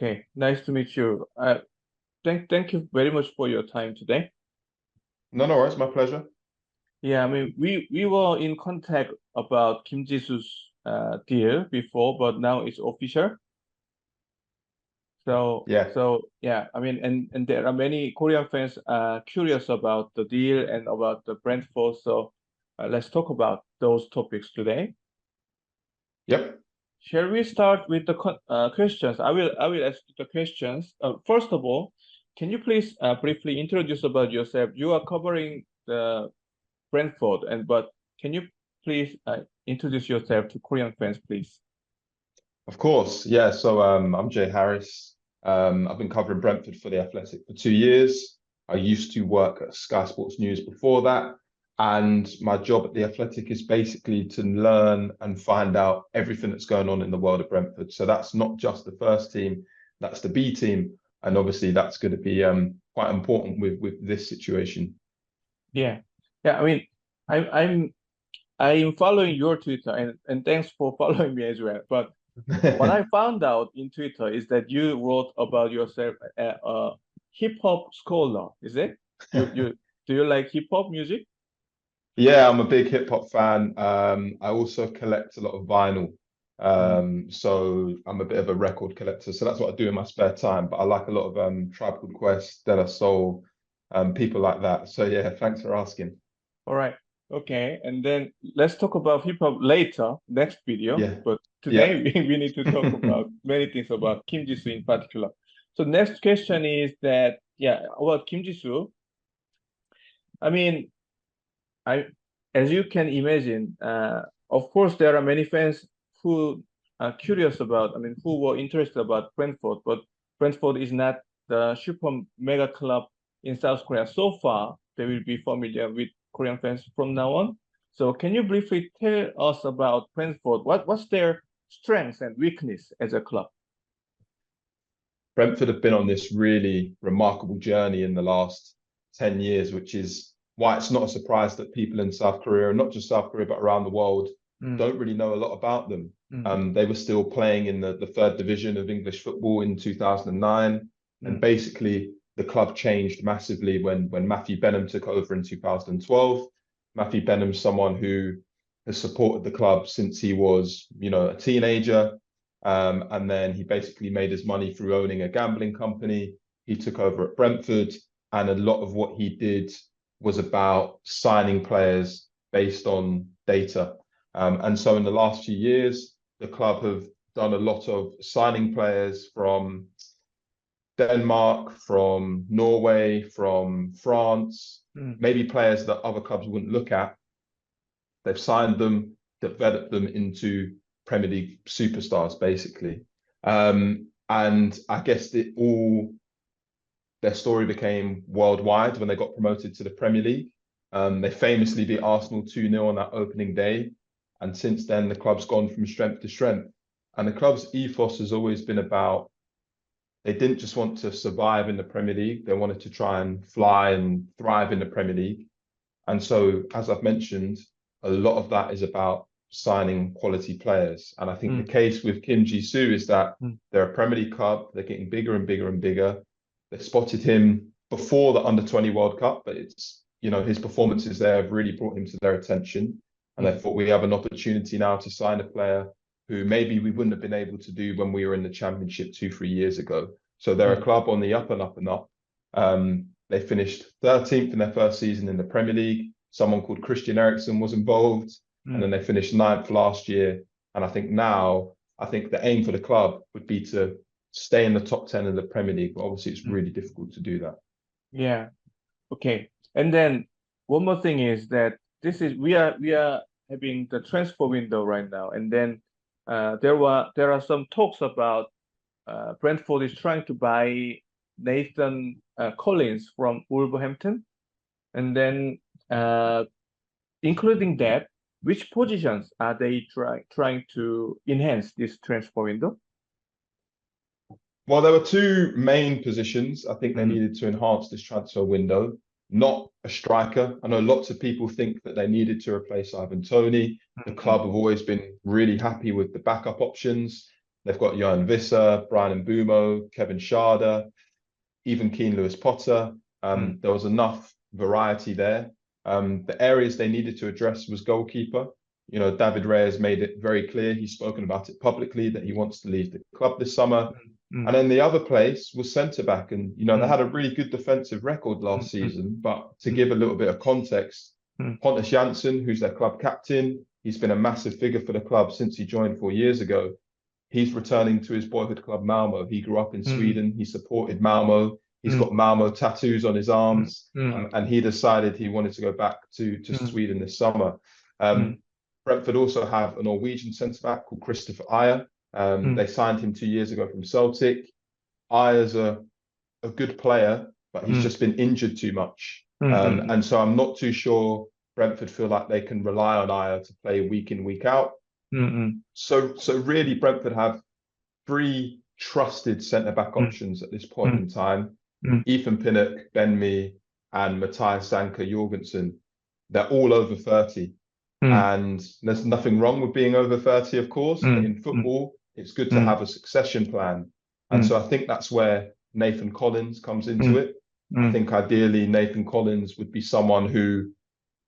Okay, nice to meet you. Thank you very much for your time today. No worries, my pleasure. Yeah, I mean, we were in contact about Kim Jisoo's deal before, but now it's official. So yeah, I mean, and there are many Korean fans curious about the deal and about the Brentford. So let's talk about those topics today. Yep. Shall we start with the questions? I will ask the questions. First of all, can you please briefly introduce about yourself? You are covering the Brentford, but can you please introduce yourself to Korean fans, please? Of course, yeah. So I'm Jay Harris. I've been covering Brentford for The Athletic for 2 years. I used to work at Sky Sports News before that. And my job at The Athletic is basically to learn and find out everything that's going on in the world of Brentford. So that's not just the first team, that's the B team. And obviously that's going to be quite important with this situation. Yeah. I mean, I'm following your Twitter and thanks for following me as well. But what I found out in Twitter is that you wrote about yourself a hip hop scholar. Is it? Do you like hip hop music? Yeah, I'm a big hip hop fan. I also collect a lot of vinyl. So I'm a bit of a record collector. So that's what I do in my spare time. But I like a lot of Tribe Called Quest, De La Soul, people like that. So yeah, thanks for asking. All right. Okay. And then let's talk about hip hop later, next video. Yeah. But today we need to talk about many things about Kim Jisoo in particular. So next question is that, about Kim Jisoo. I mean, as you can imagine, of course, there are many fans who are curious about, who were interested about Brentford, but Brentford is not the super mega club in South Korea. So far, they will be familiar with Korean fans from now on. So can you briefly tell us about Brentford? What's their strengths and weakness as a club? Brentford have been on this really remarkable journey in the last 10 years, which is why it's not a surprise that people in South Korea, and not just South Korea, but around the world, don't really know a lot about them. They were still playing in the third division of English football in 2009. And basically, the club changed massively when Matthew Benham took over in 2012. Matthew Benham's someone who has supported the club since he was, a teenager. And then he basically made his money through owning a gambling company. He took over at Brentford, and a lot of what he did was about signing players based on data. And so in the last few years, the club have done a lot of signing players from Denmark, from Norway, from France, maybe players that other clubs wouldn't look at. They've signed them, developed them into Premier League superstars, basically. And I guess their story became worldwide when they got promoted to the Premier League. They famously beat Arsenal 2-0 on that opening day. And since then, the club's gone from strength to strength. And the club's ethos has always been about, they didn't just want to survive in the Premier League. They wanted to try and fly and thrive in the Premier League. And so, as I've mentioned, a lot of that is about signing quality players. And I think the case with Kim Jisoo is that they're a Premier League club. They're getting bigger and bigger and bigger. They spotted him before the Under-20 World Cup, but it's, his performances there have really brought him to their attention. And they thought, we have an opportunity now to sign a player who maybe we wouldn't have been able to do when we were in the Championship 2-3 years ago. So they're a club on the up and up and up. They finished 13th in their first season in the Premier League. Someone called Christian Eriksen was involved. And then they finished 9th last year. And I think the aim for the club would be to stay in the top 10 of the Premier League. But obviously, it's really difficult to do that. Yeah. Okay. And then one more thing is that we are having the transfer window right now. And then there are some talks about Brentford is trying to buy Nathan Collins from Wolverhampton. And then including that, which positions are they trying to enhance this transfer window? Well, there were two main positions I think they needed to enhance this transfer window. Not a striker. I know lots of people think that they needed to replace Ivan Toney. The club have always been really happy with the backup options. They've got Johan Visser, Brian Mbumo, Kevin Schade, even Keane Lewis Potter. There was enough variety there. The areas they needed to address was goalkeeper. You know, David Reyes made it very clear. He's spoken about it publicly that he wants to leave the club this summer. And then the other place was centre-back. And, you know, they had a really good defensive record last season. But to give a little bit of context, Pontus Jansson, who's their club captain, he's been a massive figure for the club since he joined 4 years ago. He's returning to his boyhood club, Malmo. He grew up in Sweden. He supported Malmo. He's got Malmo tattoos on his arms. And he decided he wanted to go back to Sweden this summer. Brentford also have a Norwegian centre-back called Christopher Ayer. They signed him 2 years ago from Celtic. Ayer's a good player, but he's just been injured too much. And so I'm not too sure Brentford feel like they can rely on Ayer to play week in, week out. So really, Brentford have 3 trusted centre-back options at this point in time. Ethan Pinnock, Ben Mee, and Matthias Sanka Jorgensen. They're all over 30. And there's nothing wrong with being over 30, of course. But in football, it's good to have a succession plan. And so I think that's where Nathan Collins comes into it. I think ideally Nathan Collins would be someone who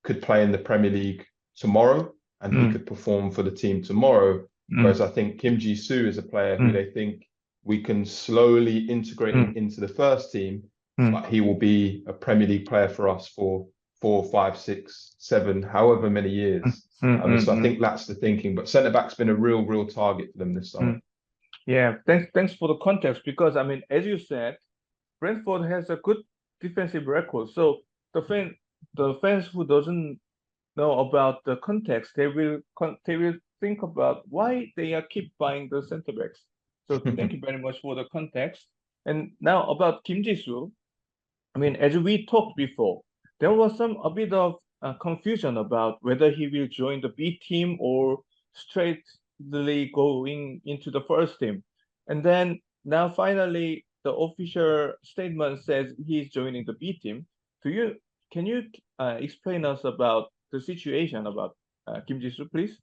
could play in the Premier League tomorrow and he could perform for the team tomorrow. Whereas I think Kim Ji-soo is a player who they think we can slowly integrate into the first team, but he will be a Premier League player for us for 4, 5, 6, 7, however many years. So I think that's the thinking. But centre-back's been a real target for them this summer. Yeah, thanks for the context, because, I mean, as you said, Brentford has a good defensive record. So the fans who doesn't know about the context, they will think about why they are keep buying the centre-backs. So thank you very much for the context. And now about Kim Ji-soo, I mean, as we talked before, there was a bit of confusion about whether he will join the B team or straightly going into the first team. And then now finally the official statement says he's joining the B team. Can you explain us about the situation about Kim Ji-soo, please?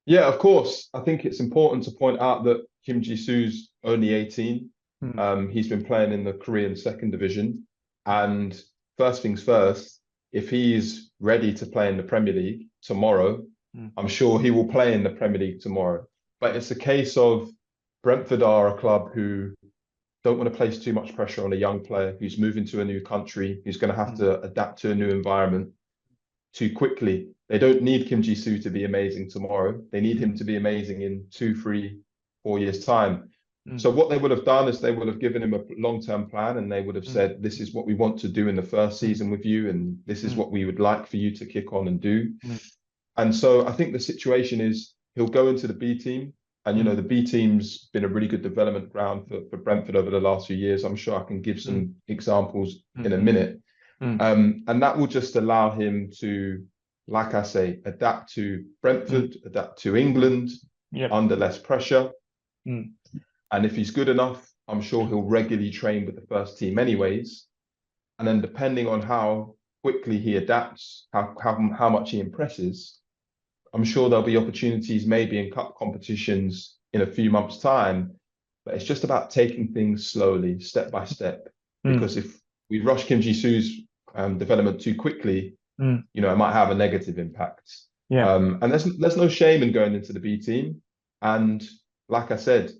Yeah, of course. I think it's important to point out that Kim Ji-soo's only 18. He's been playing in the Korean second division. And first things first, if he's ready to play in the Premier League tomorrow, I'm sure he will play in the Premier League tomorrow. But it's a case of Brentford are a club who don't want to place too much pressure on a young player who's moving to a new country, who's going to have to adapt to a new environment too quickly. They don't need Kim Ji-soo to be amazing tomorrow. They need him to be amazing in 2, 3, 4 years' time. So what they would have done is they would have given him a long-term plan, and they would have said, this is what we want to do in the first season with you, and this is what we would like for you to kick on and do. And so I think the situation is he'll go into the B team. And, you know, the B team's been a really good development ground for Brentford over the last few years. I'm sure I can give some examples in a minute. And that will just allow him to, like I say, adapt to Brentford, adapt to England under less pressure. And if he's good enough, I'm sure he'll regularly train with the first team anyways. And then depending on how quickly he adapts, how much he impresses, I'm sure there'll be opportunities maybe in cup competitions in a few months' time. But it's just about taking things slowly, step by step. Because if we rush Kim Ji-soo's development too quickly, you know, it might have a negative impact. And there's no shame in going into the B team. And like I said,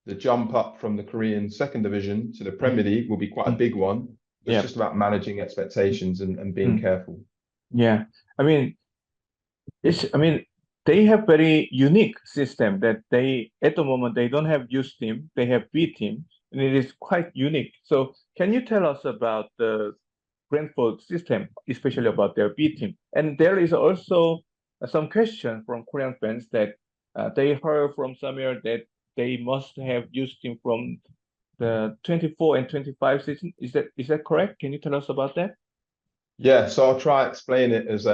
the jump up from the Korean second division to the Premier League will be quite a big one. It's just about managing expectations and being careful. Yeah, I mean, they have very unique system that at the moment they don't have youth team, they have B team, and it is quite unique. So can you tell us about the Brentford system, especially about their B team? And there is also some question from Korean fans that they heard from somewhere that they must have youth team from the 24 and 25 season. Is that correct? Can you tell us about that? Yeah, so I'll try to explain it as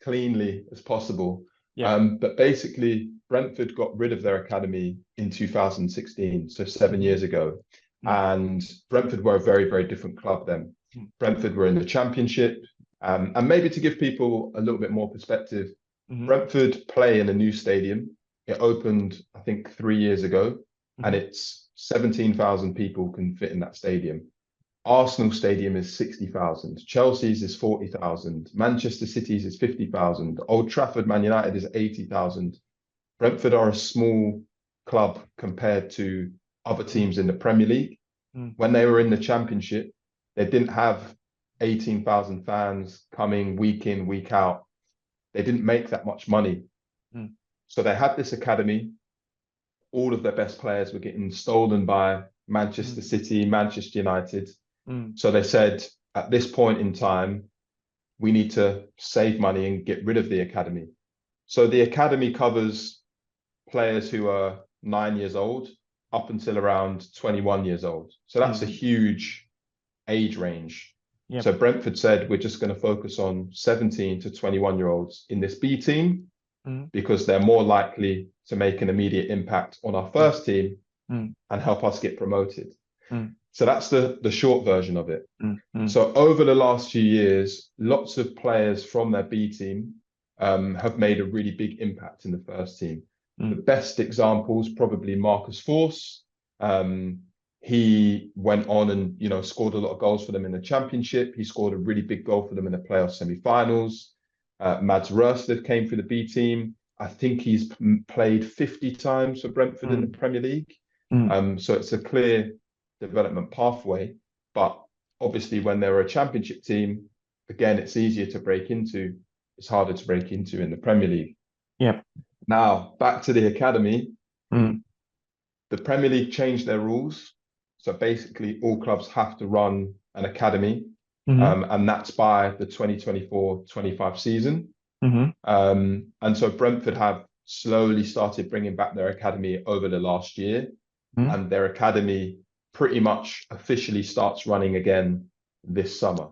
cleanly as possible. But basically, Brentford got rid of their academy in 2016, so 7 years ago. And Brentford were a very, very different club then. Brentford were in the Championship. And maybe to give people a little bit more perspective, Brentford play in a new stadium. It opened, I think, 3 years ago, and it's 17,000 people can fit in that stadium. Arsenal Stadium is 60,000. Chelsea's is 40,000. Manchester City's is 50,000. Old Trafford Man United is 80,000. Brentford are a small club compared to other teams in the Premier League. When they were in the Championship, they didn't have 18,000 fans coming week in, week out. They didn't make that much money. So they had this academy. All of their best players were getting stolen by Manchester City, Manchester United. So they said, at this point in time, we need to save money and get rid of the academy. So the academy covers players who are 9 years old up until around 21 years old. So that's a huge age range. Yep. So Brentford said, we're just going to focus on 17 to 21-year-olds in this B team because they're more likely to make an immediate impact on our first team and help us get promoted. So that's the short version of it. So over the last few years, lots of players from their B team have made a really big impact in the first team. The best examples, probably Marcus Forss. He went on and, you know, scored a lot of goals for them in the Championship. He scored a really big goal for them in the playoff semi-finals. Mads Rørsted came through the B team. I think he's played 50 times for Brentford in the Premier League. So it's a clear development pathway. But obviously, when they're a Championship team, again, it's easier to break into. It's harder to break into in the Premier League. Yep. Now, back to the academy. The Premier League changed their rules. So basically, all clubs have to run an academy, and that's by the 2024-25 season. And so Brentford have slowly started bringing back their academy over the last year, and their academy pretty much officially starts running again this summer.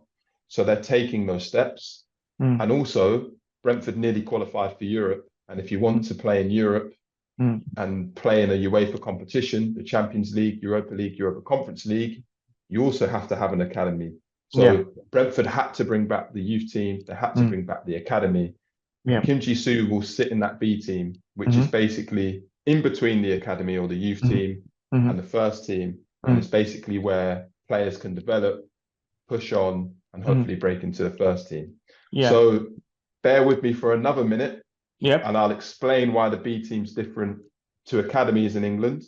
So they're taking those steps. And also, Brentford nearly qualified for Europe. And if you want to play in Europe and play in a UEFA competition, the Champions League, Europa Conference League, you also have to have an academy. So Brentford had to bring back the youth team. They had to bring back the academy. Kim Ji-soo will sit in that B team, which is basically in between the academy or the youth team and the first team. And it's basically where players can develop, push on, and hopefully break into the first team. So bear with me for another minute. And I'll explain why the B team's different to academies in England.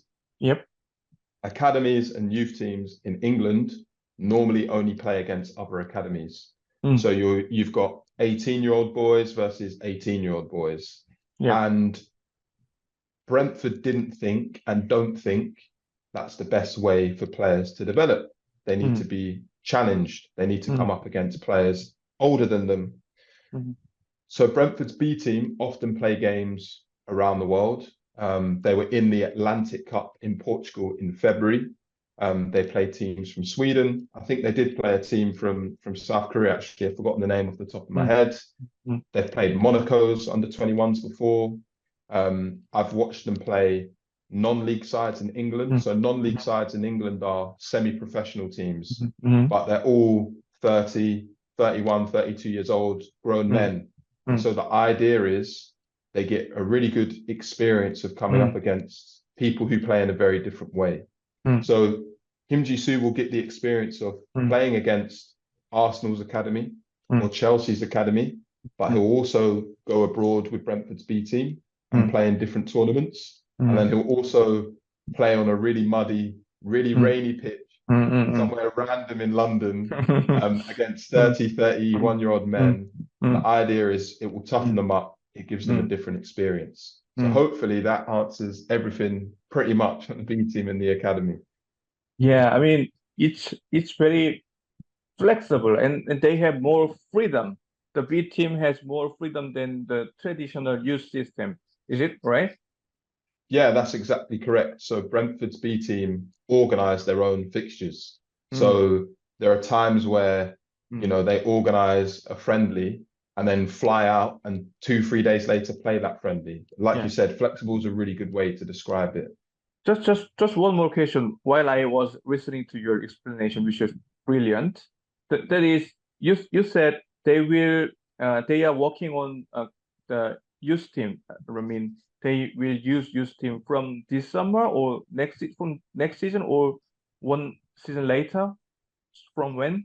Academies and youth teams in England normally only play against other academies. So you've got 18-year-old boys versus 18-year-old boys. And Brentford didn't think and don't think that's the best way for players to develop. They need to be challenged. They need to come up against players older than them. So Brentford's B team often play games around the world. They were in the Atlantic Cup in Portugal in February. They played teams from Sweden. I think they did play a team from South Korea, actually. I've forgotten the name off the top of my head. They've played Monaco's under-21s before. I've watched them play non-league sides in England. So non-league sides in England are semi-professional teams, but they're all 30, 31, 32 years old, grown men. So the idea is they get a really good experience of coming up against people who play in a very different way. So Kim Ji-soo will get the experience of playing against Arsenal's academy or Chelsea's academy, but he'll also go abroad with Brentford's B team and play in different tournaments. And then he'll also play on a really muddy, really rainy pitch somewhere random in London against 30, 31-year-old men. The idea is it will toughen them up. It gives them a different experience. So hopefully that answers everything pretty much on the B team in the academy. Yeah, I mean, it's very flexible and they have more freedom. The B team has more freedom than the traditional youth system. Is it right? Yeah, that's exactly correct. So Brentford's B team organise their own fixtures. So there are times where, you know, they organise a friendly and then fly out and 2-3 days later play that friendly. Like you said, flexible is a really good way to describe it. Just one more question. While I was listening to your explanation, which is brilliant, that is, you said they are working on the youth team. I mean, they will use team from this summer or next season or one season later? From when?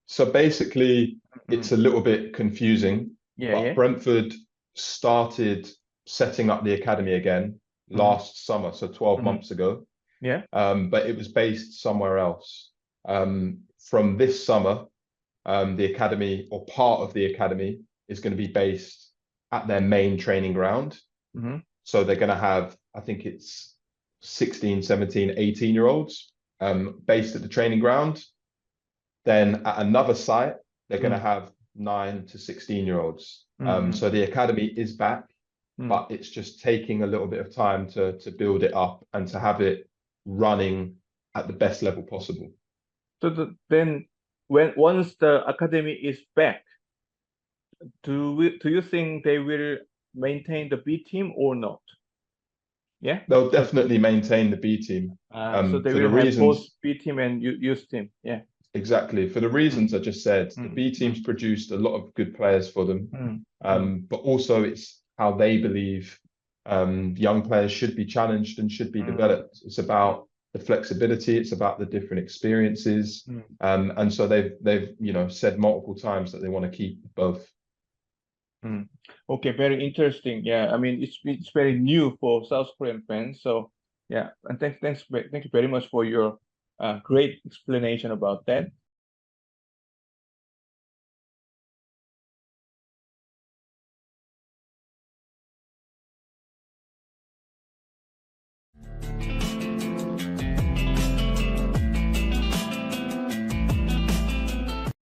So basically, it's a little bit confusing. But Brentford started setting up the academy again last summer, so 12 months ago. Yeah. But it was based somewhere else. From this summer, the academy or part of the academy is going to be based at their main training ground. So they're going to have, I think it's 16, 17, 18-year-olds based at the training ground. Then at another site, they're going to have 9 to 16-year-olds. So the academy is back, but it's just taking a little bit of time to build it up and to have it running at the best level possible. So then, once the academy is back, do you think they will maintain the B team or not? Yeah, they'll definitely maintain the B team. So they will have both B team and youth team. Yeah, exactly. For the reasons I just said, the B team's produced a lot of good players for them, but also it's how they believe young players should be challenged and should be developed. It's about the flexibility. It's about the different experiences, and so they've said multiple times that they want to keep both. Okay, very interesting. Yeah, I mean it's very new for South Korean fans. So yeah, and thank you very much for your great explanation about that.